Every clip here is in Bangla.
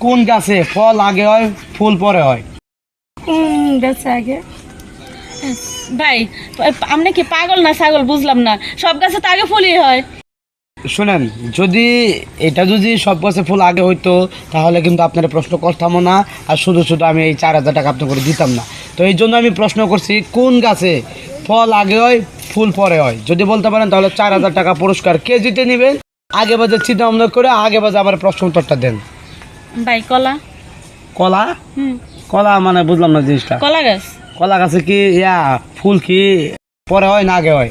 কোন গাছে ফল আগে হয় ফুল পরে হয়? গাছে আগে ভাই আপনি কি পাগল না ছাগল বুঝলাম না, সব গাছে তো আগে ফুলই হয়। শুনেন, যদি সব গাছে ফুল আগে হইতো তাহলে কিন্তু আপনার প্রশ্ন করতাম না, আর শুধু শুধু আমি এই 4,000 টাকা আপনার করে দিতাম না। তো এই জন্য আমি প্রশ্ন করছি কোন গাছে ফল আগে হয় ফুল পরে হয়। যদি বলতে পারেন তাহলে 4,000 টাকা পুরস্কার কে জিতে নেবেন। আগে বাজে চিন্তা ভাবনা করে আগে বাজে আবার প্রশ্ন উত্তরটা দেন। ভাই কলা। কলা? কলা মানে বুঝলাম না জিনিসটা। কলা গাছ। কলা গাছে কি ফুল কি পরে হয় না আগে হয়?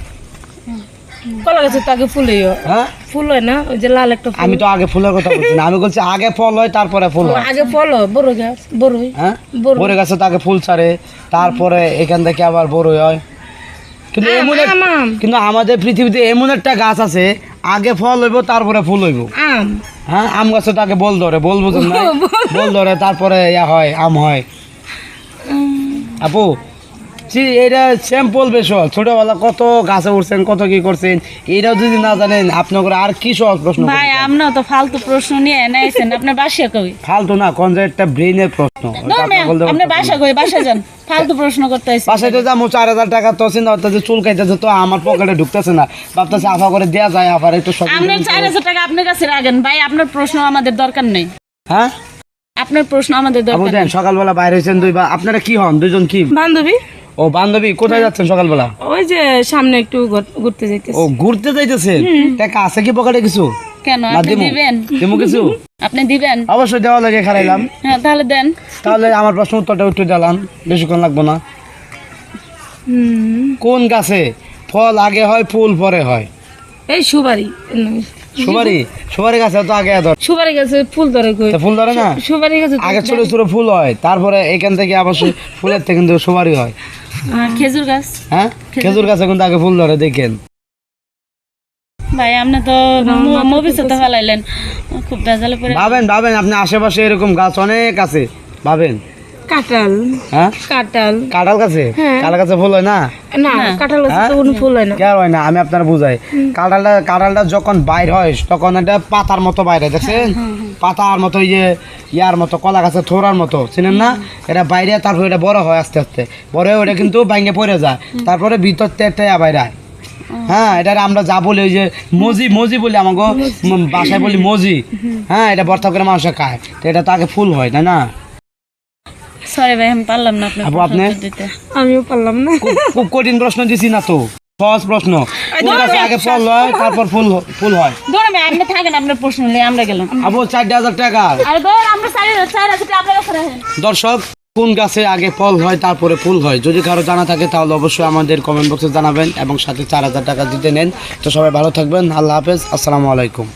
কলা গাছে তো আগে ফুলই হয়। হ্যাঁ ফুল হয় না, ওই যে লাল একটা ফুল। আমি তো আগে ফুলের কথা বলছি না, আমি বলছি আগে ফল হয় তারপরে ফুল হয়। আগে ফল হয়, বড় গাছ বড়ই। হ্যাঁ বড় গাছে তো আগে ফুল ছাড়ে, তারপরে এখান থেকে আবার বড় হয়। কিন্তু কিন্তু আমাদের পৃথিবীতে এমন একটা গাছ আছে আগে ফল হইব তারপরে ফুল হইব। আম। হ্যাঁ আম গাছে তো আগে বল ধরে, বল বুঝুন না, বল ধরে তারপরে হয় আম হয়। আপু এটা স্যাম্পল বিষয়, ছোটবেলা কত গাছে উঠছেন কত কি করছেন, এটাও যদি না জানেন আপনার আর কি সহজ প্রশ্ন? ভাই আপনিও তো ফালতু প্রশ্ন নিয়ে নাইছেন, আপনার বাসা কই? ফালতু না, কোন যে একটা ব্রেইনের প্রশ্ন। আপনার বাসা কই? বাসা যান, ফালতু প্রশ্ন করতে আইছেন। বাসায় তো যাবো, 4,000 টাকা তো চিন্তা করতেছে চুল কাইতেছে, তো আমার পকেটে ঢুকতেছে না, ভাবতেছে আফা করে দেওয়া যায়, আফার একটু আপনার 4,000 টাকা আপনার কাছে রাখেন ভাই, আপনার প্রশ্ন আমাদের দরকার নেই। হ্যাঁ আপনার প্রশ্ন আমাদের দরকার নেই। সকালবেলা বাইরে হয়েছেন আপনারা কি হন? দুজন কি বান্ধবী? ও বান্ধবী, কোথায় যাচ্ছেন সকালবেলা? ওই যে সামনে একটু ঘুরতে যাইতেছি। ও ঘুরতে যাইতেছেন, টাকা আছে কি পকেটে কিছু? কেন আপনি দিবেন? দিমু কিছু? আপনি দিবেন? অবশ্যই দেওয়া লাগে, খারাইলাম। হ্যাঁ তাহলে দেন। তাহলে আমার প্রশ্ন উত্তরটা একটু দিলাম, বেশিক্ষণ লাগবো না। কোন গাছে ফল আগে হয় ফুল পরে হয়? এই সুপারি। সুপারি? সুপারি গাছে তো আগে ধর, সুপারি গাছে ফুল ধরে কই? ফুল ধরে না, সুপারি গাছে আগে ছোট ছোট ফুল হয়, তারপরে এখান থেকে আবার ফুলের থেকে কিন্তু সুপারি হয়। খেজুর গাছ? হ্যাঁ খেজুর গাছে কিন্তু আগে ফুল ধরে, দেখেন। ভাই আপনি তো ভবিষ্যতে ফেলাইলেন, খুব বেজালে পড়ে। ভাবেন আপনি আশেপাশে এরকম গাছ অনেক আছে, ভাবেন। কাঁঠাল? হ্যাঁ কাঁঠাল গাছে? হ্যাঁ। কাঁঠাল গাছে ফুল হয় না? না, কাঁঠাল গাছে তো কোনো ফুল হয় না। কেন হয় না আমি আপনার বুঝাই। কাঁঠালটা যখন বাইর হয় তখন এটা পাতার মতো বাইরে, দেখছেন? পাতার মতো, ইয়ার মতো, কলা গাছের থোড়ার মতো, চিনেন না? এটা বাইরে, তারপরে এটা বড় হয়, আস্তে আস্তে বড় হয়ে ওটা কিন্তু ভাঙে পড়ে যায়, তারপরে ভিতর থেকে বাইরে হয়। হ্যাঁ এটা আমরা যা বলি, ওই যে মজি বলি, আমাকে বাসায় বলি মজি। হ্যাঁ এটা বর্তা করে মানুষে খায়, তো এটা তো আগে ফুল হয়, তাই না? সরি ভাই আমি পারলাম না আপনার আপনি? আমিও পারলাম না। খুব কঠিন প্রশ্ন দিছি না তো, সহজ প্রশ্ন। কোন গাছে আগে ফল হয় তারপর ফুল হয়? ধরে আপনি থাকেন, আপনার প্রশ্ন নিয়ে আমরা গেলাম। আপু 4,000 টাকা। আরে ধর আমরা 4,000 টাকা আপনার কাছে রাখেন। দর্শক, কোন গাছে আগে ফল হয় তারপরে ফুল হয়? যদি কারো জানা থাকে তাহলে অবশ্যই আমাদের কমেন্ট বক্সে জানাবেন এবং সাথে 4,000 টাকা দিতে নেন। তো সবাই ভালো থাকবেন, আল্লাহ হাফেজ, আসসালামু আলাইকুম।